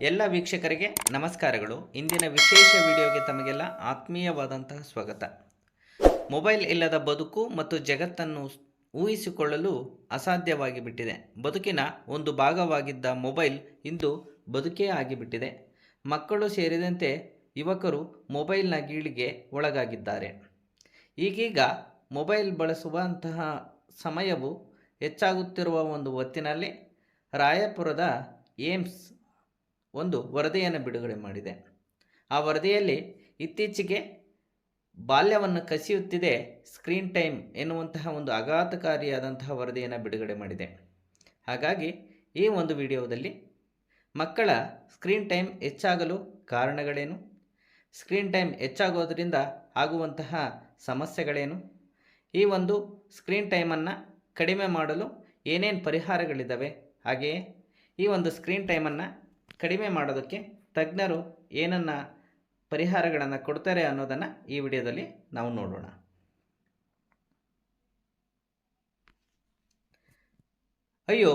ಎಲ್ಲ ವೀಕ್ಷಕರಿಗೆ ನಮಸ್ಕಾರಗಳು. ಇಂದಿನ ವಿಶೇಷ ವಿಡಿಯೋಗೆ ತಮಗೆಲ್ಲ ಆತ್ಮೀಯವಾದಂತಹ ಸ್ವಾಗತ. ಮೊಬೈಲ್ ಇಲ್ಲದ ಬದುಕು ಮತ್ತು ಜಗತ್ತನ್ನು ಊಹಿಸಿಕೊಳ್ಳಲು ಅಸಾಧ್ಯವಾಗಿ ಬಿಟ್ಟಿದೆ. ಬದುಕಿನ ಒಂದು ಭಾಗವಾಗಿದ್ದ ಮೊಬೈಲ್ ಇಂದು ಬದುಕೇ ಆಗಿಬಿಟ್ಟಿದೆ. ಮಕ್ಕಳು ಸೇರಿದಂತೆ ಯುವಕರು ಮೊಬೈಲ್ನ ಗೀಳಿಗೆ ಒಳಗಾಗಿದ್ದಾರೆ. ಈಗೀಗ ಮೊಬೈಲ್ ಬಳಸುವಂತಹ ಸಮಯವು ಹೆಚ್ಚಾಗುತ್ತಿರುವ ಒಂದು ಹೊತ್ತಿನಲ್ಲಿ ರಾಯಪುರದ ಏಮ್ಸ್ ಒಂದು ವರದಿಯನ್ನು ಬಿಡುಗಡೆ ಮಾಡಿದೆ. ಆ ವರದಿಯಲ್ಲಿ ಇತ್ತೀಚೆಗೆ ಬಾಲ್ಯವನ್ನು ಕಸಿಯುತ್ತಿದೆ ಸ್ಕ್ರೀನ್ ಟೈಮ್ ಎನ್ನುವಂತಹ ಒಂದು ಆಘಾತಕಾರಿಯಾದಂತಹ ವರದಿಯನ್ನು ಬಿಡುಗಡೆ ಮಾಡಿದೆ. ಹಾಗಾಗಿ ಈ ಒಂದು ವಿಡಿಯೋದಲ್ಲಿ ಮಕ್ಕಳ ಸ್ಕ್ರೀನ್ ಟೈಮ್ ಹೆಚ್ಚಾಗಲು ಕಾರಣಗಳೇನು, ಸ್ಕ್ರೀನ್ ಟೈಮ್ ಹೆಚ್ಚಾಗೋದರಿಂದ ಆಗುವಂತಹ ಸಮಸ್ಯೆಗಳೇನು, ಈ ಒಂದು ಸ್ಕ್ರೀನ್ ಟೈಮನ್ನು ಕಡಿಮೆ ಮಾಡಲು ಏನೇನು ಪರಿಹಾರಗಳಿದ್ದಾವೆ, ಹಾಗೆಯೇ ಈ ಒಂದು ಸ್ಕ್ರೀನ್ ಟೈಮನ್ನು ಕಡಿಮೆ ಮಾಡೋದಕ್ಕೆ ತಜ್ಞರು ಏನನ್ನು ಪರಿಹಾರಗಳನ್ನು ಕೊಡ್ತಾರೆ ಅನ್ನೋದನ್ನು ಈ ವಿಡಿಯೋದಲ್ಲಿ ನಾವು ನೋಡೋಣ. ಅಯ್ಯೋ,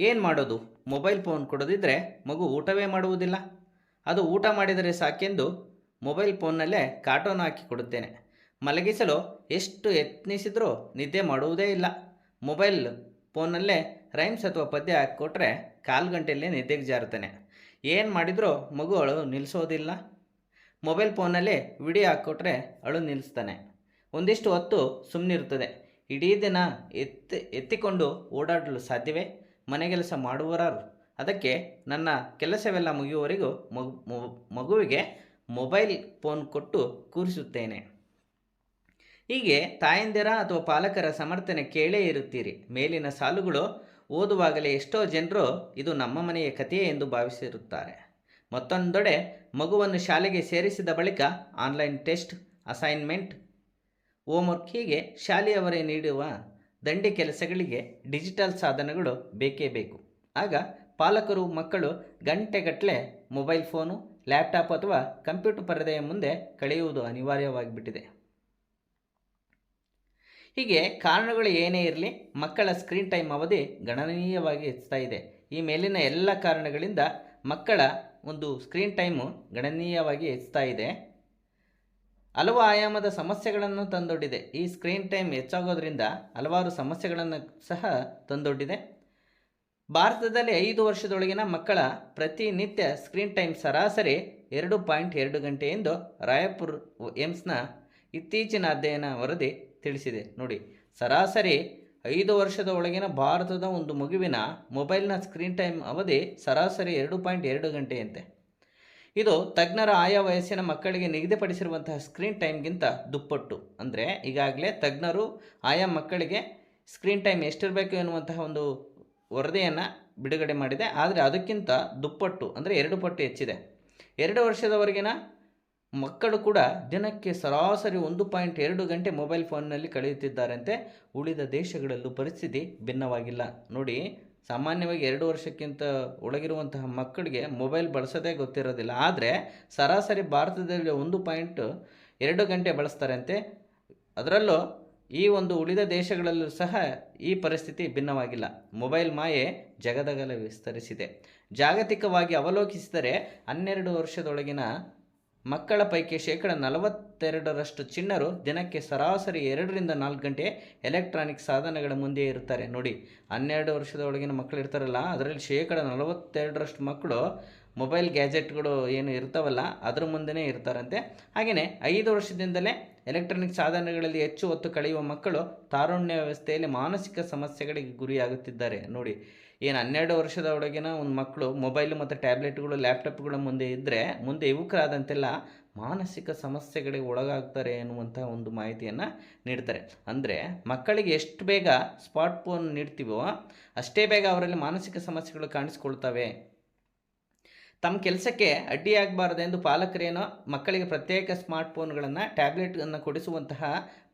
ಏನು ಮಾಡೋದು, ಮೊಬೈಲ್ ಫೋನ್ ಕೊಡೋದಿದ್ದರೆ ಮಗು ಊಟವೇ ಮಾಡುವುದಿಲ್ಲ. ಅದು ಊಟ ಮಾಡಿದರೆ ಸಾಕೆಂದು ಮೊಬೈಲ್ ಫೋನ್ನಲ್ಲೇ ಕಾರ್ಟೂನ್ ಹಾಕಿ ಕೊಡುತ್ತೇನೆ. ಮಲಗಿಸಲು ಎಷ್ಟು ಯತ್ನಿಸಿದರೂ ನಿದ್ದೆ ಮಾಡುವುದೇ ಇಲ್ಲ. ಮೊಬೈಲ್ ಫೋನ್ನಲ್ಲೇ ರೈಮ್ಸ್ ಅಥವಾ ಪದ್ಯ ಹಾಕಿಕೊಟ್ರೆ ಕಾಲು ಗಂಟೆಯಲ್ಲೇ ನಿದ್ದೆಗೆ ಜಾರುತ್ತಾನೆ. ಏನು ಮಾಡಿದರೂ ಮಗು ಅಳು ನಿಲ್ಲಿಸೋದಿಲ್ಲ. ಮೊಬೈಲ್ ಫೋನಲ್ಲಿ ವಿಡಿಯೋ ಹಾಕ್ಕೊಟ್ರೆ ಅಳು ನಿಲ್ಲಿಸ್ತಾನೆ. ಒಂದಿಷ್ಟು ಹೊತ್ತು ಸುಮ್ಮನಿರುತ್ತದೆ. ಇಡೀ ದಿನ ಎತ್ತಿಕೊಂಡು ಓಡಾಡಲು ಸಾಧ್ಯವೇ? ಮನೆಗೆಲಸ ಮಾಡುವರಾರು? ಅದಕ್ಕೆ ನನ್ನ ಕೆಲಸವೆಲ್ಲ ಮುಗಿಯುವವರೆಗೂ ಮಗುವಿಗೆ ಮೊಬೈಲ್ ಫೋನ್ ಕೊಟ್ಟು ಕೂರಿಸುತ್ತೇನೆ. ಹೀಗೆ ತಾಯಂದಿರ ಅಥವಾ ಪಾಲಕರ ಸಮರ್ಥನೆ ಕೇಳೇ ಇರುತ್ತೀರಿ. ಮೇಲಿನ ಸಾಲುಗಳು ಓದುವಾಗಲೇ ಎಷ್ಟೋ ಜನರು ಇದು ನಮ್ಮ ಮನೆಯ ಕಥೆಯೇ ಎಂದು ಭಾವಿಸಿರುತ್ತಾರೆ. ಮತ್ತೊಂದೆಡೆ ಮಗುವನ್ನು ಶಾಲೆಗೆ ಸೇರಿಸಿದ ಬಳಿಕ ಆನ್ಲೈನ್ ಟೆಸ್ಟ್, ಅಸೈನ್ಮೆಂಟ್, ಹೋಮ್ವರ್ಕ್ ಹೀಗೆ ಶಾಲೆಯವರೇ ನೀಡುವ ದಂಡಿ ಕೆಲಸಗಳಿಗೆ ಡಿಜಿಟಲ್ ಸಾಧನಗಳು ಬೇಕೇ ಬೇಕು. ಆಗ ಪಾಲಕರು ಮಕ್ಕಳು ಗಂಟೆಗಟ್ಟಲೆ ಮೊಬೈಲ್ ಫೋನು, ಲ್ಯಾಪ್ಟಾಪ್ ಅಥವಾ ಕಂಪ್ಯೂಟರ್ ಪರದೆಯ ಮುಂದೆ ಕಳೆಯುವುದು ಅನಿವಾರ್ಯವಾಗಿಬಿಟ್ಟಿದೆ. ಹೀಗೆ ಕಾರಣಗಳು ಏನೇ ಇರಲಿ, ಮಕ್ಕಳ ಸ್ಕ್ರೀನ್ ಟೈಮ್ ಅವಧಿ ಗಣನೀಯವಾಗಿ ಹೆಚ್ಚುತ್ತಾ ಇದೆ. ಈ ಮೇಲಿನ ಎಲ್ಲ ಕಾರಣಗಳಿಂದ ಮಕ್ಕಳ ಒಂದು ಸ್ಕ್ರೀನ್ ಟೈಮು ಗಣನೀಯವಾಗಿ ಹೆಚ್ಚುತ್ತಾ ಇದೆ. ಹಲವು ಆಯಾಮದ ಸಮಸ್ಯೆಗಳನ್ನು ತಂದೊಡ್ಡಿದೆ. ಈ ಸ್ಕ್ರೀನ್ ಟೈಮ್ ಹೆಚ್ಚಾಗೋದ್ರಿಂದ ಹಲವಾರು ಸಮಸ್ಯೆಗಳನ್ನು ಸಹ ತಂದೊಡ್ಡಿದೆ. ಭಾರತದಲ್ಲಿ 5 ವರ್ಷದೊಳಗಿನ ಮಕ್ಕಳ ಪ್ರತಿನಿತ್ಯ ಸ್ಕ್ರೀನ್ ಟೈಮ್ ಸರಾಸರಿ 2.2 ಗಂಟೆ ಎಂದು ರಾಯಪುರ ಏಮ್ಸ್ನ ಇತ್ತೀಚಿನ ಅಧ್ಯಯನ ವರದಿ ತಿಳಿಸಿದೆ. ನೋಡಿ, ಸರಾಸರಿ 5 ವರ್ಷದ ಒಳಗಿನ ಭಾರತದ ಒಂದು ಮಗುವಿನ ಮೊಬೈಲ್ನ ಸ್ಕ್ರೀನ್ ಟೈಮ್ ಅವಧಿ ಸರಾಸರಿ 2.2 ಗಂಟೆಯಂತೆ. ಇದು ತಜ್ಞರ ಆಯಾ ವಯಸ್ಸಿನ ಮಕ್ಕಳಿಗೆ ನಿಗದಿಪಡಿಸಿರುವಂತಹ ಸ್ಕ್ರೀನ್ ಟೈಮ್ಗಿಂತ ದುಪ್ಪಟ್ಟು. ಅಂದರೆ ಈಗಾಗಲೇ ತಜ್ಞರು ಆಯಾ ಮಕ್ಕಳಿಗೆ ಸ್ಕ್ರೀನ್ ಟೈಮ್ ಎಷ್ಟಿರಬೇಕು ಎನ್ನುವಂತಹ ಒಂದು ವರದಿಯನ್ನು ಬಿಡುಗಡೆ ಮಾಡಿದೆ. ಆದರೆ ಅದಕ್ಕಿಂತ ದುಪ್ಪಟ್ಟು ಅಂದರೆ 2 ಪಟ್ಟು ಹೆಚ್ಚಿದೆ. 2 ವರ್ಷದವರೆಗಿನ ಮಕ್ಕಳು ಕೂಡ ದಿನಕ್ಕೆ ಸರಾಸರಿ 1.2 ಗಂಟೆ ಮೊಬೈಲ್ ಫೋನ್ನಲ್ಲಿ ಕಳೆಯುತ್ತಿದ್ದಾರಂತೆ. ಉಳಿದ ದೇಶಗಳಲ್ಲೂ ಪರಿಸ್ಥಿತಿ ಭಿನ್ನವಾಗಿಲ್ಲ. ನೋಡಿ, ಸಾಮಾನ್ಯವಾಗಿ 2 ವರ್ಷಕ್ಕಿಂತ ಒಳಗಿರುವಂತಹ ಮಕ್ಕಳಿಗೆ ಮೊಬೈಲ್ ಬಳಸೋದೇ ಗೊತ್ತಿರೋದಿಲ್ಲ. ಆದರೆ ಸರಾಸರಿ ಭಾರತದಲ್ಲಿ 1.2 ಗಂಟೆ ಬಳಸ್ತಾರಂತೆ. ಅದರಲ್ಲೂ ಈ ಒಂದು ಉಳಿದ ದೇಶಗಳಲ್ಲೂ ಸಹ ಈ ಪರಿಸ್ಥಿತಿ ಭಿನ್ನವಾಗಿಲ್ಲ. ಮೊಬೈಲ್ ಮಾಯೆ ಜಗದಗಲ ವಿಸ್ತರಿಸಿದೆ. ಜಾಗತಿಕವಾಗಿ ಅವಲೋಕಿಸಿದರೆ 12 ವರ್ಷದೊಳಗಿನ ಮಕ್ಕಳ ಪೈಕಿ 42% ಚಿಣ್ಣರು ದಿನಕ್ಕೆ ಸರಾಸರಿ 2ರಿಂದ 4 ಗಂಟೆ ಎಲೆಕ್ಟ್ರಾನಿಕ್ ಸಾಧನಗಳ ಮುಂದೆ ಇರುತ್ತಾರೆ. ನೋಡಿ, 12 ವರ್ಷದ ಒಳಗಿನ ಮಕ್ಕಳು ಇರ್ತಾರಲ್ಲ, ಅದರಲ್ಲಿ 42% ಮಕ್ಕಳು ಮೊಬೈಲ್ ಗ್ಯಾಜೆಟ್ಗಳು ಏನು ಇರ್ತಾವಲ್ಲ ಅದರ ಮುಂದೆನೇ ಇರ್ತಾರಂತೆ. ಹಾಗೆಯೇ 5 ವರ್ಷದಿಂದಲೇ ಎಲೆಕ್ಟ್ರಾನಿಕ್ ಸಾಧನಗಳಲ್ಲಿ ಹೆಚ್ಚು ಹೊತ್ತು ಕಳೆಯುವ ಮಕ್ಕಳು ತಾರುಣ್ಯ ವ್ಯವಸ್ಥೆಯಲ್ಲಿ ಮಾನಸಿಕ ಸಮಸ್ಯೆಗಳಿಗೆ ಗುರಿಯಾಗುತ್ತಿದ್ದಾರೆ. ನೋಡಿ, ಏನು 12 ವರ್ಷದ ಒಳಗಿನ ಒಂದು ಮಕ್ಕಳು ಮೊಬೈಲು ಮತ್ತು ಟ್ಯಾಬ್ಲೆಟ್ಗಳು, ಲ್ಯಾಪ್ಟಾಪ್ಗಳ ಮುಂದೆ ಇದ್ದರೆ ಮುಂದೆ ಯುವಕರಾದಂತೆಲ್ಲ ಮಾನಸಿಕ ಸಮಸ್ಯೆಗಳಿಗೆ ಒಳಗಾಗ್ತಾರೆ ಎನ್ನುವಂಥ ಒಂದು ಮಾಹಿತಿಯನ್ನು ನೀಡ್ತಾರೆ. ಅಂದರೆ ಮಕ್ಕಳಿಗೆ ಎಷ್ಟು ಬೇಗ ಸ್ಮಾರ್ಟ್ ಫೋನ್ ನೀಡ್ತೀವೋ ಅಷ್ಟೇ ಬೇಗ ಅವರಲ್ಲಿ ಮಾನಸಿಕ ಸಮಸ್ಯೆಗಳು ಕಾಣಿಸ್ಕೊಳ್ತವೆ. ತಮ್ಮ ಕೆಲಸಕ್ಕೆ ಅಡ್ಡಿಯಾಗಬಾರದೆಂದು ಪಾಲಕರೇನೋ ಮಕ್ಕಳಿಗೆ ಪ್ರತ್ಯೇಕ ಸ್ಮಾರ್ಟ್ ಫೋನ್ಗಳನ್ನು, ಟ್ಯಾಬ್ಲೆಟನ್ನು ಕೊಡಿಸುವಂತಹ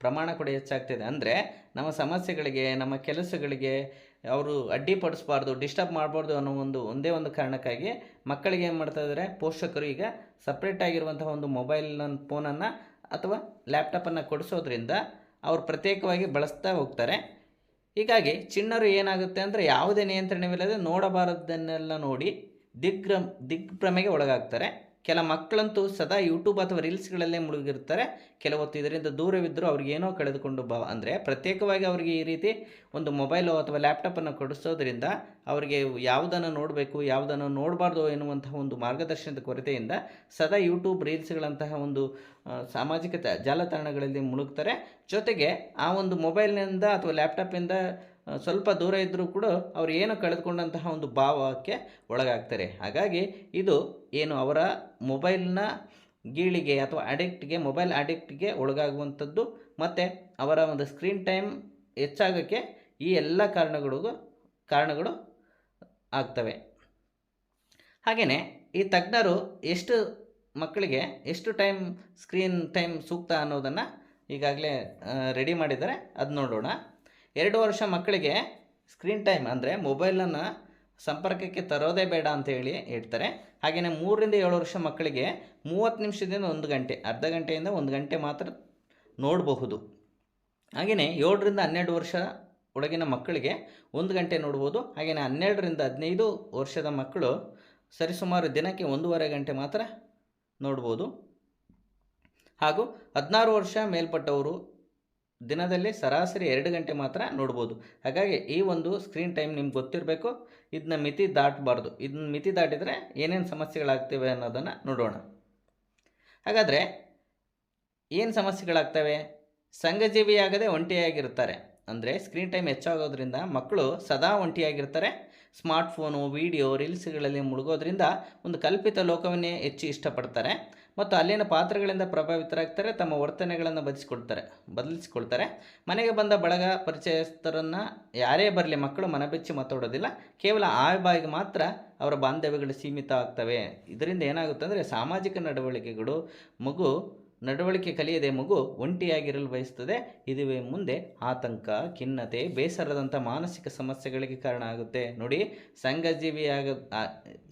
ಪ್ರಮಾಣ ಕೂಡ ಹೆಚ್ಚಾಗ್ತಿದೆ. ಅಂದರೆ ನಮ್ಮ ಸಮಸ್ಯೆಗಳಿಗೆ, ನಮ್ಮ ಕೆಲಸಗಳಿಗೆ ಅವರು ಅಡ್ಡಿಪಡಿಸಬಾರ್ದು, ಡಿಸ್ಟರ್ಬ್ ಮಾಡಬಾರ್ದು ಅನ್ನೋ ಒಂದೇ ಒಂದು ಕಾರಣಕ್ಕಾಗಿ ಮಕ್ಕಳಿಗೆ ಏನು ಮಾಡ್ತಾ ಇದ್ದಾರೆ, ಪೋಷಕರು ಈಗ ಸಪ್ರೇಟಾಗಿರುವಂತಹ ಒಂದು ಫೋನನ್ನು ಅಥವಾ ಲ್ಯಾಪ್ಟಾಪನ್ನು ಕೊಡಿಸೋದ್ರಿಂದ ಅವರು ಪ್ರತ್ಯೇಕವಾಗಿ ಬಳಸ್ತಾ ಹೋಗ್ತಾರೆ. ಹೀಗಾಗಿ ಚಿಣ್ಣರು ಏನಾಗುತ್ತೆ ಅಂದರೆ ಯಾವುದೇ ನಿಯಂತ್ರಣವಿಲ್ಲದೆ ನೋಡಬಾರದನ್ನೆಲ್ಲ ನೋಡಿ ದಿಗ್ಭ್ರಮೆಗೆ ಒಳಗಾಗ್ತಾರೆ. ಕೆಲ ಮಕ್ಕಳಂತೂ ಸದಾ ಯೂಟ್ಯೂಬ್ ಅಥವಾ ರೀಲ್ಸ್ಗಳಲ್ಲೇ ಮುಳುಗಿರ್ತಾರೆ. ಕೆಲವೊತ್ತು ಇದರಿಂದ ದೂರವಿದ್ದರೂ ಅವ್ರಿಗೇನೋ ಕಳೆದುಕೊಂಡು ಅಂದರೆ ಪ್ರತ್ಯೇಕವಾಗಿ ಅವರಿಗೆ ಈ ರೀತಿ ಒಂದು ಮೊಬೈಲು ಅಥವಾ ಲ್ಯಾಪ್ಟಾಪನ್ನು ಕೊಡಿಸೋದ್ರಿಂದ ಅವರಿಗೆ ಯಾವುದನ್ನು ನೋಡಬೇಕು ಯಾವುದನ್ನು ನೋಡಬಾರ್ದು ಎನ್ನುವಂತಹ ಒಂದು ಮಾರ್ಗದರ್ಶನದ ಕೊರತೆಯಿಂದ ಸದಾ ಯೂಟ್ಯೂಬ್ ರೀಲ್ಸ್ಗಳಂತಹ ಒಂದು ಸಾಮಾಜಿಕ ಜಾಲತಾಣಗಳಲ್ಲಿ ಮುಳುಗ್ತಾರೆ. ಜೊತೆಗೆ ಆ ಒಂದು ಮೊಬೈಲ್ನಿಂದ ಅಥವಾ ಲ್ಯಾಪ್ಟಾಪಿಂದ ಸ್ವಲ್ಪ ದೂರ ಇದ್ದರೂ ಕೂಡ ಅವರು ಏನು ಕಳೆದುಕೊಂಡಂತಹ ಒಂದು ಭಾವಕ್ಕೆ ಒಳಗಾಗ್ತಾರೆ. ಹಾಗಾಗಿ ಇದು ಏನು ಅವರ ಮೊಬೈಲ್ನ ಗೀಳಿಗೆ ಅಥವಾ ಮೊಬೈಲ್ ಅಡಿಕ್ಟ್ಗೆ ಒಳಗಾಗುವಂಥದ್ದು ಮತ್ತು ಅವರ ಒಂದು ಸ್ಕ್ರೀನ್ ಟೈಮ್ ಹೆಚ್ಚಾಗೋಕ್ಕೆ ಈ ಎಲ್ಲ ಕಾರಣಗಳು ಆಗ್ತವೆ. ಹಾಗೆಯೇ ಈ ತಜ್ಞರು ಮಕ್ಕಳಿಗೆ ಎಷ್ಟು ಸ್ಕ್ರೀನ್ ಟೈಮ್ ಸೂಕ್ತ ಅನ್ನೋದನ್ನು ಈಗಾಗಲೇ ರೆಡಿ ಮಾಡಿದ್ದಾರೆ, ಅದು ನೋಡೋಣ. 2 ವರ್ಷ ಮಕ್ಕಳಿಗೆ ಸ್ಕ್ರೀನ್ ಟೈಮ್ ಅಂದರೆ ಮೊಬೈಲನ್ನು ಸಂಪರ್ಕಕ್ಕೆ ತರೋದೇ ಬೇಡ ಅಂತ ಹೇಳ್ತಾರೆ. ಹಾಗೆಯೇ 3 ರಿಂದ 7 ವರ್ಷ ಮಕ್ಕಳಿಗೆ 30 ನಿಮಿಷದಿಂದ 1 ಗಂಟೆ, ಅರ್ಧ ಗಂಟೆಯಿಂದ 1 ಗಂಟೆ ಮಾತ್ರ ನೋಡಬಹುದು. ಹಾಗೆಯೇ 7 ರಿಂದ 12 ವರ್ಷ ಒಳಗಿನ ಮಕ್ಕಳಿಗೆ 1 ಗಂಟೆ ನೋಡ್ಬೋದು. ಹಾಗೆಯೇ 12 ರಿಂದ 15 ವರ್ಷದ ಮಕ್ಕಳು ಸರಿಸುಮಾರು ದಿನಕ್ಕೆ 1.5 ಗಂಟೆ ಮಾತ್ರ ನೋಡ್ಬೋದು. ಹಾಗೂ 16 ವರ್ಷ ಮೇಲ್ಪಟ್ಟವರು ದಿನದಲ್ಲಿ ಸರಾಸರಿ 2 ಗಂಟೆ ಮಾತ್ರ ನೋಡ್ಬೋದು. ಹಾಗಾಗಿ ಈ ಒಂದು ಸ್ಕ್ರೀನ್ ಟೈಮ್ ನಿಮ್ಗೆ ಗೊತ್ತಿರಬೇಕು. ಇದನ್ನ ಮಿತಿ ದಾಟಬಾರ್ದು. ಇದನ್ನ ಮಿತಿ ದಾಟಿದರೆ ಏನೇನು ಸಮಸ್ಯೆಗಳಾಗ್ತವೆ ಅನ್ನೋದನ್ನು ನೋಡೋಣ. ಹಾಗಾದರೆ ಏನು ಸಮಸ್ಯೆಗಳಾಗ್ತವೆ? ಸಂಘಜೀವಿಯಾಗದೆ ಒಂಟಿಯಾಗಿರ್ತಾರೆ. ಅಂದರೆ ಸ್ಕ್ರೀನ್ ಟೈಮ್ ಹೆಚ್ಚಾಗೋದ್ರಿಂದ ಮಕ್ಕಳು ಸದಾ ಒಂಟಿಯಾಗಿರ್ತಾರೆ. ಸ್ಮಾರ್ಟ್ಫೋನು, ವಿಡಿಯೋ, ರೀಲ್ಸ್ಗಳಲ್ಲಿ ಮುಳುಗೋದ್ರಿಂದ ಒಂದು ಕಲ್ಪಿತ ಲೋಕವನ್ನೇ ಹೆಚ್ಚು ಇಷ್ಟಪಡ್ತಾರೆ ಮತ್ತು ಅಲ್ಲಿನ ಪಾತ್ರಗಳಿಂದ ಪ್ರಭಾವಿತರಾಗ್ತಾರೆ. ತಮ್ಮ ವರ್ತನೆಗಳನ್ನು ಬದಲಿಸಿಕೊಳ್ತಾರೆ. ಮನೆಗೆ ಬಂದ ಬಳಗ, ಪರಿಚಯಸ್ಥರನ್ನು ಯಾರೇ ಬರಲಿ ಮಕ್ಕಳು ಮನಬೆಚ್ಚಿ ಮಾತಾಡೋದಿಲ್ಲ. ಕೇವಲ ಆ ಬಾಯಿಗೆ ಮಾತ್ರ ಅವರ ಬಾಂಧವ್ಯಗಳು ಸೀಮಿತ ಆಗ್ತವೆ. ಇದರಿಂದ ಏನಾಗುತ್ತೆ ಅಂದರೆ ಸಾಮಾಜಿಕ ನಡವಳಿಕೆ ಕಲಿಯದೆ ಮಗು ಒಂಟಿಯಾಗಿರಲು ಬಯಸ್ತದೆ. ಇದುವೇ ಮುಂದೆ ಆತಂಕ, ಖಿನ್ನತೆ, ಬೇಸರದಂಥ ಮಾನಸಿಕ ಸಮಸ್ಯೆಗಳಿಗೆ ಕಾರಣ ಆಗುತ್ತೆ. ನೋಡಿ,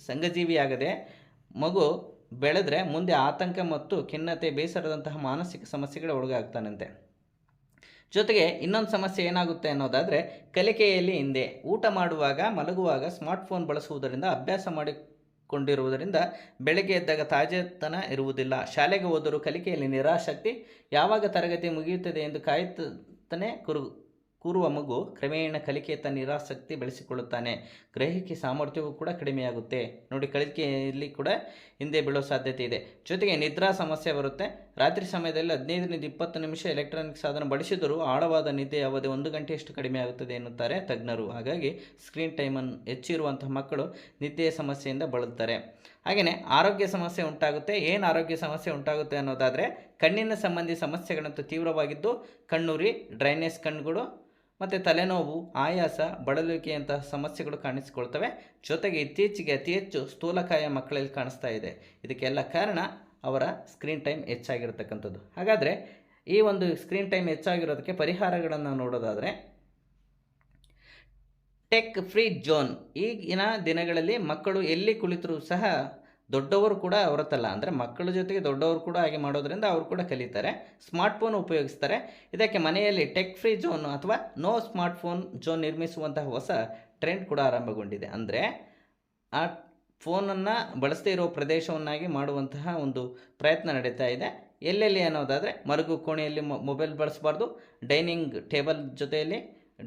ಸಂಘಜೀವಿಯಾಗದೆ ಮಗು ಬೆಳೆದ್ರೆ ಮುಂದೆ ಆತಂಕ ಮತ್ತು ಖಿನ್ನತೆ, ಬೇಸರದಂತಹ ಮಾನಸಿಕ ಸಮಸ್ಯೆಗಳ ಒಳಗಾಗ್ತಾನಂತೆ. ಜೊತೆಗೆ ಇನ್ನೊಂದು ಸಮಸ್ಯೆ ಏನಾಗುತ್ತೆ ಅನ್ನೋದಾದರೆ ಕಲಿಕೆಯಲ್ಲಿ ಹಿಂದೆ. ಊಟ ಮಾಡುವಾಗ, ಮಲಗುವಾಗ ಸ್ಮಾರ್ಟ್ಫೋನ್ ಬಳಸುವುದರಿಂದ ಅಭ್ಯಾಸ ಮಾಡಿಕೊಂಡಿರುವುದರಿಂದ ಬೆಳಗ್ಗೆ ಎದ್ದಾಗ ತಾಜೆತನ ಇರುವುದಿಲ್ಲ. ಶಾಲೆಗೆ ಹೋದರೂ ಕಲಿಕೆಯಲ್ಲಿ ನಿರಾಸಕ್ತಿ. ಯಾವಾಗ ತರಗತಿ ಮುಗಿಯುತ್ತದೆ ಎಂದು ಕಾಯುತ್ತಲೇ ಕೂರುವ ಮಗು ಕ್ರಮೇಣ ಕಲಿಕೆಯತ್ತ ನಿರಾಸಕ್ತಿ ಬೆಳೆಸಿಕೊಳ್ಳುತ್ತಾನೆ. ಗ್ರಹಿಕೆ ಸಾಮರ್ಥ್ಯವೂ ಕೂಡ ಕಡಿಮೆಯಾಗುತ್ತೆ. ನೋಡಿ, ಕಲಿಕೆಯಲ್ಲಿ ಕೂಡ ಹಿಂದೆ ಬೀಳೋ ಸಾಧ್ಯತೆ ಇದೆ. ಜೊತೆಗೆ ನಿದ್ರಾ ಸಮಸ್ಯೆ ಬರುತ್ತೆ. ರಾತ್ರಿ ಸಮಯದಲ್ಲಿ 15 ರಿಂದ 20 ನಿಮಿಷ ಎಲೆಕ್ಟ್ರಾನಿಕ್ ಸಾಧನ ಬಳಸಿದರೂ ಆಳವಾದ ನಿದ್ದೆಯ ಅವಧಿ 1 ಗಂಟೆಯಷ್ಟು ಕಡಿಮೆ ಆಗುತ್ತದೆ ಎನ್ನುತ್ತಾರೆ ತಜ್ಞರು. ಹಾಗಾಗಿ ಸ್ಕ್ರೀನ್ ಟೈಮನ್ನು ಹೆಚ್ಚಿರುವಂತಹ ಮಕ್ಕಳು ನಿದ್ದೆಯ ಸಮಸ್ಯೆಯಿಂದ ಬಳಲ್ತಾರೆ. ಹಾಗೆಯೇ ಆರೋಗ್ಯ ಸಮಸ್ಯೆ ಉಂಟಾಗುತ್ತೆ. ಏನು ಆರೋಗ್ಯ ಸಮಸ್ಯೆ ಉಂಟಾಗುತ್ತೆ ಅನ್ನೋದಾದರೆ ಕಣ್ಣಿನ ಸಂಬಂಧಿ ಸಮಸ್ಯೆಗಳಂತೂ ತೀವ್ರವಾಗಿದ್ದು ಕಣ್ಣುರಿ, ಡ್ರೈನೇಜ್ ಕಣ್ಣುಗಳು ಮತ್ತು ತಲೆನೋವು, ಆಯಾಸ, ಬಳಲುವಿಕೆಯಂತಹ ಸಮಸ್ಯೆಗಳು ಕಾಣಿಸಿಕೊಳ್ತವೆ. ಜೊತೆಗೆ ಇತ್ತೀಚೆಗೆ ಅತಿ ಹೆಚ್ಚು ಸ್ಥೂಲಕಾಯ ಮಕ್ಕಳಲ್ಲಿ ಕಾಣಿಸ್ತಾ ಇದೆ. ಇದಕ್ಕೆಲ್ಲ ಕಾರಣ ಅವರ ಸ್ಕ್ರೀನ್ ಟೈಮ್ ಹೆಚ್ಚಾಗಿರ್ತಕ್ಕಂಥದ್ದು. ಹಾಗಾದರೆ ಈ ಒಂದು ಸ್ಕ್ರೀನ್ ಟೈಮ್ ಹೆಚ್ಚಾಗಿರೋದಕ್ಕೆ ಪರಿಹಾರಗಳನ್ನು ನೋಡೋದಾದರೆ ಟೆಕ್ ಫ್ರೀ ಝೋನ್. ಈಗಿನ ದಿನಗಳಲ್ಲಿ ಮಕ್ಕಳು ಎಲ್ಲಿ ಕುಳಿತರೂ ಸಹ ದೊಡ್ಡವರು ಕೂಡ ಹೊರತಲ್ಲ, ಅಂದರೆ ಮಕ್ಕಳ ಜೊತೆಗೆ ದೊಡ್ಡವರು ಕೂಡ ಹಾಗೆ ಮಾಡೋದ್ರಿಂದ ಅವರು ಕೂಡ ಕಲಿತಾರೆ. ಸ್ಮಾರ್ಟ್ಫೋನ್ ಉಪಯೋಗಿಸ್ತಾರೆ. ಇದಕ್ಕೆ ಮನೆಯಲ್ಲಿ ಟೆಕ್ ಫ್ರೀ ಝೋನ್ ಅಥವಾ ನೋ ಸ್ಮಾರ್ಟ್ಫೋನ್ ಝೋನ್ ನಿರ್ಮಿಸುವಂತಹ ಹೊಸ ಟ್ರೆಂಡ್ ಕೂಡ ಆರಂಭಗೊಂಡಿದೆ. ಅಂದರೆ ಆ ಫೋನನ್ನು ಬಳಸದೇ ಇರೋ ಪ್ರದೇಶವನ್ನಾಗಿ ಮಾಡುವಂತಹ ಒಂದು ಪ್ರಯತ್ನ ನಡೀತಾ ಇದೆ. ಎಲ್ಲೆಲ್ಲಿ ಅನ್ನೋದಾದರೆ ಮಲಗು ಕೋಣೆಯಲ್ಲಿ ಮೊಬೈಲ್ ಬಳಸಬಾರ್ದು, ಡೈನಿಂಗ್ ಟೇಬಲ್ ಜೊತೆಯಲ್ಲಿ,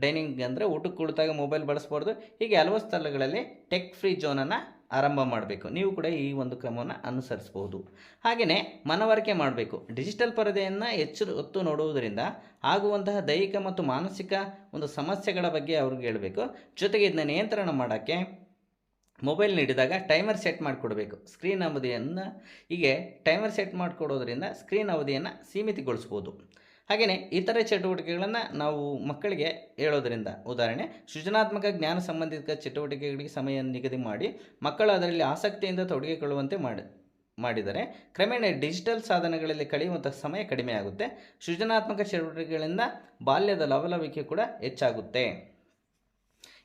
ಡೈನಿಂಗ್ ಅಂದರೆ ಊಟಕ್ಕೆ ಕುಳಿತಾಗ ಮೊಬೈಲ್ ಬಳಸಬಾರ್ದು. ಹೀಗೆ ಹಲವು ಸ್ಥಳಗಳಲ್ಲಿ ಟೆಕ್ ಫ್ರೀ ಝೋನನ್ನು ಆರಂಭ ಮಾಡಬೇಕು. ನೀವು ಕೂಡ ಈ ಒಂದು ಕ್ರಮವನ್ನು ಅನುಸರಿಸಬಹುದು. ಹಾಗೆಯೇ ಮನವರಿಕೆ ಮಾಡಬೇಕು. ಡಿಜಿಟಲ್ ಪರದೆಯನ್ನು ಹೆಚ್ಚು ಹೊತ್ತು ನೋಡುವುದರಿಂದ ಆಗುವಂತಹ ದೈಹಿಕ ಮತ್ತು ಮಾನಸಿಕ ಒಂದು ಸಮಸ್ಯೆಗಳ ಬಗ್ಗೆ ಅವ್ರಿಗೆ ಹೇಳಬೇಕು. ಜೊತೆಗೆ ಇದನ್ನ ನಿಯಂತ್ರಣ ಮಾಡೋಕ್ಕೆ ಮೊಬೈಲ್ ನೀಡಿದಾಗ ಟೈಮರ್ ಸೆಟ್ ಮಾಡಿಕೊಡ್ಬೇಕು. ಸ್ಕ್ರೀನ್ ಅವಧಿಯನ್ನು ಹೀಗೆ ಟೈಮರ್ ಸೆಟ್ ಮಾಡಿಕೊಡೋದ್ರಿಂದ ಸ್ಕ್ರೀನ್ ಅವಧಿಯನ್ನು ಸೀಮಿತಗೊಳಿಸ್ಬೋದು. ಹಾಗೆಯೇ ಇತರೆ ಚಟುವಟಿಕೆಗಳನ್ನು ನಾವು ಮಕ್ಕಳಿಗೆ ಹೇಳೋದರಿಂದ, ಉದಾಹರಣೆ ಸೃಜನಾತ್ಮಕ ಜ್ಞಾನ ಸಂಬಂಧಿತ ಚಟುವಟಿಕೆಗಳಿಗೆ ಸಮಯ ನಿಗದಿ ಮಾಡಿ ಮಕ್ಕಳು ಅದರಲ್ಲಿ ಆಸಕ್ತಿಯಿಂದ ತೊಡಗಿಕೊಳ್ಳುವಂತೆ ಮಾಡಿದರೆ ಕ್ರಮೇಣ ಡಿಜಿಟಲ್ ಸಾಧನಗಳಲ್ಲಿ ಕಳೆಯುವಂಥ ಸಮಯ ಕಡಿಮೆ ಆಗುತ್ತೆ. ಸೃಜನಾತ್ಮಕ ಚಟುವಟಿಕೆಗಳಿಂದ ಬಾಲ್ಯದ ಲವಲವಿಕೆ ಕೂಡ ಹೆಚ್ಚಾಗುತ್ತೆ.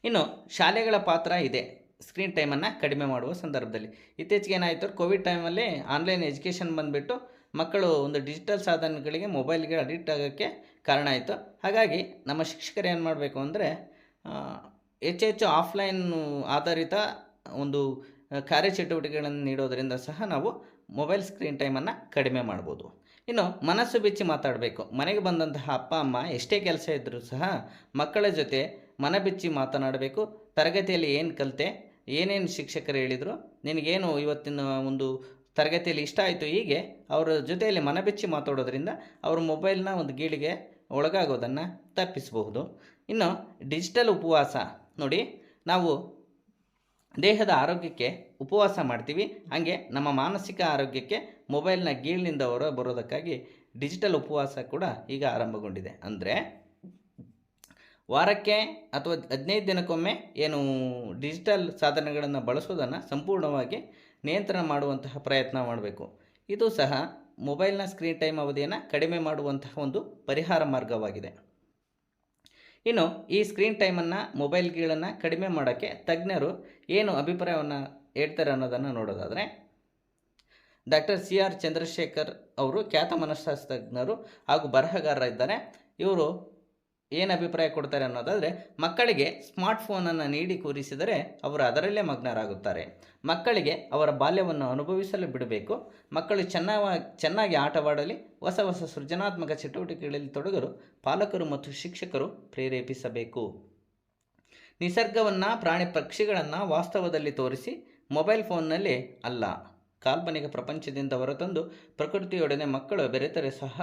ಇನ್ನು ಶಾಲೆಗಳ ಪಾತ್ರ ಇದೆ ಸ್ಕ್ರೀನ್ ಟೈಮನ್ನು ಕಡಿಮೆ ಮಾಡುವ ಸಂದರ್ಭದಲ್ಲಿ. ಇತ್ತೀಚೆಗೆ ಏನಾಯಿತು, ಕೋವಿಡ್ ಟೈಮಲ್ಲಿ ಆನ್ಲೈನ್ ಎಜುಕೇಷನ್ ಬಂದುಬಿಟ್ಟು ಮಕ್ಕಳು ಒಂದು ಡಿಜಿಟಲ್ ಸಾಧನಗಳಿಗೆ, ಮೊಬೈಲ್ಗೆ ಅಡಿಕ್ಟ್ ಆಗೋಕ್ಕೆ ಕಾರಣ ಆಯಿತು. ಹಾಗಾಗಿ ನಮ್ಮ ಶಿಕ್ಷಕರು ಏನು ಮಾಡಬೇಕು ಅಂದರೆ ಹೆಚ್ಚೆಚ್ಚು ಆಫ್ಲೈನ್ ಆಧಾರಿತ ಒಂದು ಕಾರ್ಯಚಟುವಟಿಕೆಗಳನ್ನು ನೀಡೋದರಿಂದ ಸಹ ನಾವು ಮೊಬೈಲ್ ಸ್ಕ್ರೀನ್ ಟೈಮನ್ನು ಕಡಿಮೆ ಮಾಡ್ಬೋದು. ಇನ್ನು ಮನಸ್ಸು ಬಿಚ್ಚಿ ಮಾತಾಡಬೇಕು. ಮನೆಗೆ ಬಂದಂತಹ ಅಪ್ಪ ಅಮ್ಮ ಎಷ್ಟೇ ಕೆಲಸ ಇದ್ದರೂ ಸಹ ಮಕ್ಕಳ ಜೊತೆ ಮನಬಿಚ್ಚಿ ಮಾತನಾಡಬೇಕು. ತರಗತಿಯಲ್ಲಿ ಏನು ಕಲಿತೆ, ಏನೇನು ಶಿಕ್ಷಕರು ಹೇಳಿದರು, ನಿನಗೇನು ಇವತ್ತಿನ ಒಂದು ತರಗತಿಯಲ್ಲಿ ಇಷ್ಟ ಆಯಿತು, ಹೀಗೆ ಅವರ ಜೊತೆಯಲ್ಲಿ ಮನಬಿಚ್ಚಿ ಮಾತಾಡೋದ್ರಿಂದ ಅವರು ಮೊಬೈಲ್ನ ಒಂದು ಗೀಳಿಗೆ ಒಳಗಾಗೋದನ್ನು ತಪ್ಪಿಸಬಹುದು. ಇನ್ನು ಡಿಜಿಟಲ್ ಉಪವಾಸ ನೋಡಿ, ನಾವು ದೇಹದ ಆರೋಗ್ಯಕ್ಕೆ ಉಪವಾಸ ಮಾಡ್ತೀವಿ, ಹಾಗೆ ನಮ್ಮ ಮಾನಸಿಕ ಆರೋಗ್ಯಕ್ಕೆ ಮೊಬೈಲ್ನ ಗೀಳಿನಿಂದ ಹೊರ ಬರೋದಕ್ಕಾಗಿ ಡಿಜಿಟಲ್ ಉಪವಾಸ ಕೂಡ ಈಗ ಆರಂಭಗೊಂಡಿದೆ. ಅಂದರೆ ವಾರಕ್ಕೆ ಅಥವಾ 15 ದಿನಕ್ಕೊಮ್ಮೆ ಏನು ಡಿಜಿಟಲ್ ಸಾಧನಗಳನ್ನು ಬಳಸೋದನ್ನು ಸಂಪೂರ್ಣವಾಗಿ ನಿಯಂತ್ರಣ ಮಾಡುವಂತಹ ಪ್ರಯತ್ನ ಮಾಡಬೇಕು. ಇದು ಸಹ ಮೊಬೈಲ್ನ ಸ್ಕ್ರೀನ್ ಟೈಮ್ ಅವಧಿಯನ್ನು ಕಡಿಮೆ ಮಾಡುವಂತಹ ಒಂದು ಪರಿಹಾರ ಮಾರ್ಗವಾಗಿದೆ. ಇನ್ನು ಈ ಸ್ಕ್ರೀನ್ ಟೈಮನ್ನು, ಮೊಬೈಲ್ ಗೀಳನ್ನು ಕಡಿಮೆ ಮಾಡೋಕ್ಕೆ ತಜ್ಞರು ಏನು ಅಭಿಪ್ರಾಯವನ್ನು ಹೇಳ್ತಾರೆ ಅನ್ನೋದನ್ನು ನೋಡೋದಾದರೆ, ಡಾಕ್ಟರ್ CR ಚಂದ್ರಶೇಖರ್ ಅವರು ಖ್ಯಾತ ಮನಃಶಾಸ್ತ್ರಜ್ಞರು ಹಾಗೂ ಬರಹಗಾರರಿದ್ದಾರೆ. ಇವರು ಏನು ಅಭಿಪ್ರಾಯ ಕೊಡ್ತಾರೆ ಅನ್ನೋದಾದರೆ, ಮಕ್ಕಳಿಗೆ ಸ್ಮಾರ್ಟ್ಫೋನನ್ನು ನೀಡಿ ಕೂರಿಸಿದರೆ ಅವರು ಅದರಲ್ಲೇ ಮಗ್ನರಾಗುತ್ತಾರೆ. ಮಕ್ಕಳಿಗೆ ಅವರ ಬಾಲ್ಯವನ್ನು ಅನುಭವಿಸಲು ಬಿಡಬೇಕು. ಮಕ್ಕಳು ಚೆನ್ನಾಗಿ ಆಟವಾಡಲಿ, ಹೊಸ ಹೊಸ ಸೃಜನಾತ್ಮಕ ಚಟುವಟಿಕೆಗಳಲ್ಲಿ ತೊಡಗಲು ಪಾಲಕರು ಮತ್ತು ಶಿಕ್ಷಕರು ಪ್ರೇರೇಪಿಸಬೇಕು. ನಿಸರ್ಗವನ್ನು, ಪ್ರಾಣಿ ಪಕ್ಷಿಗಳನ್ನು ವಾಸ್ತವದಲ್ಲಿ ತೋರಿಸಿ, ಮೊಬೈಲ್ ಫೋನ್ನಲ್ಲಿ ಅಲ್ಲ, ಕಾಲ್ಪನಿಕ ಪ್ರಪಂಚದಿಂದ ಹೊರತಂದು ಪ್ರಕೃತಿಯೊಡನೆ ಮಕ್ಕಳು ಬೆರೆತರೆ ಸಹ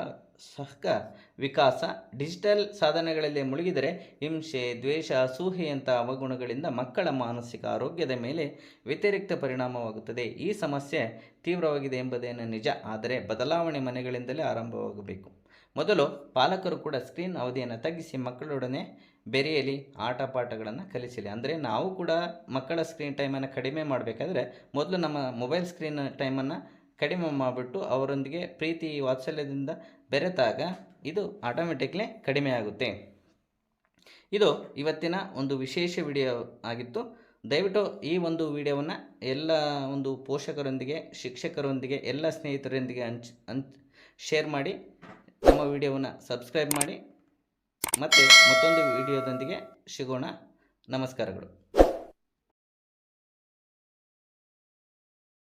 ವಿಕಾಸ. ಡಿಜಿಟಲ್ ಸಾಧನಗಳಲ್ಲಿ ಮುಳುಗಿದರೆ ಹಿಂಸೆ, ದ್ವೇಷ, ಅಸೂಯೆಯಂಥ ಅವಗುಣಗಳಿಂದ ಮಕ್ಕಳ ಮಾನಸಿಕ ಆರೋಗ್ಯದ ಮೇಲೆ ವ್ಯತಿರಿಕ್ತ ಪರಿಣಾಮವಾಗುತ್ತದೆ. ಈ ಸಮಸ್ಯೆ ತೀವ್ರವಾಗಿದೆ ಎಂಬುದೇನು ನಿಜ, ಆದರೆ ಬದಲಾವಣೆ ಮನೆಗಳಿಂದಲೇ ಆರಂಭವಾಗಬೇಕು. ಮೊದಲು ಪಾಲಕರು ಕೂಡ ಸ್ಕ್ರೀನ್ ಅವಧಿಯನ್ನು ತಗ್ಗಿಸಿ ಮಕ್ಕಳೊಡನೆ ಬೆರೆಯಲಿ, ಆಟ ಪಾಠಗಳನ್ನು ಕಲಿಸಲಿ. ಅಂದರೆ ನಾವು ಕೂಡ ಮಕ್ಕಳ ಸ್ಕ್ರೀನ್ ಟೈಮನ್ನು ಕಡಿಮೆ ಮಾಡಬೇಕಾದ್ರೆ ಮೊದಲು ನಮ್ಮ ಮೊಬೈಲ್ ಸ್ಕ್ರೀನ್ ಟೈಮನ್ನು ಕಡಿಮೆ ಮಾಡಿಬಿಟ್ಟು ಅವರೊಂದಿಗೆ ಪ್ರೀತಿ ವಾತ್ಸಲ್ಯದಿಂದ ಬೆರೆತಾಗ ಇದು ಆಟೋಮೆಟಿಕ್ಲಿ ಕಡಿಮೆ ಆಗುತ್ತೆ. ಇದು ಇವತ್ತಿನ ಒಂದು ವಿಶೇಷ ವಿಡಿಯೋ ಆಗಿತ್ತು. ದಯವಿಟ್ಟು ಈ ಒಂದು ವಿಡಿಯೋವನ್ನು ಎಲ್ಲ ಒಂದು ಪೋಷಕರೊಂದಿಗೆ, ಶಿಕ್ಷಕರೊಂದಿಗೆ, ಎಲ್ಲ ಸ್ನೇಹಿತರೊಂದಿಗೆ ಶೇರ್ ಮಾಡಿ. ನಮ್ಮ ವಿಡಿಯೋವನ್ನು ಸಬ್ಸ್ಕ್ರೈಬ್ ಮಾಡಿ. ಮತ್ತೆ ಮತ್ತೊಂದು ವಿಡಿಯೋದೊಂದಿಗೆ ಸಿಗೋಣ. ನಮಸ್ಕಾರಗಳು.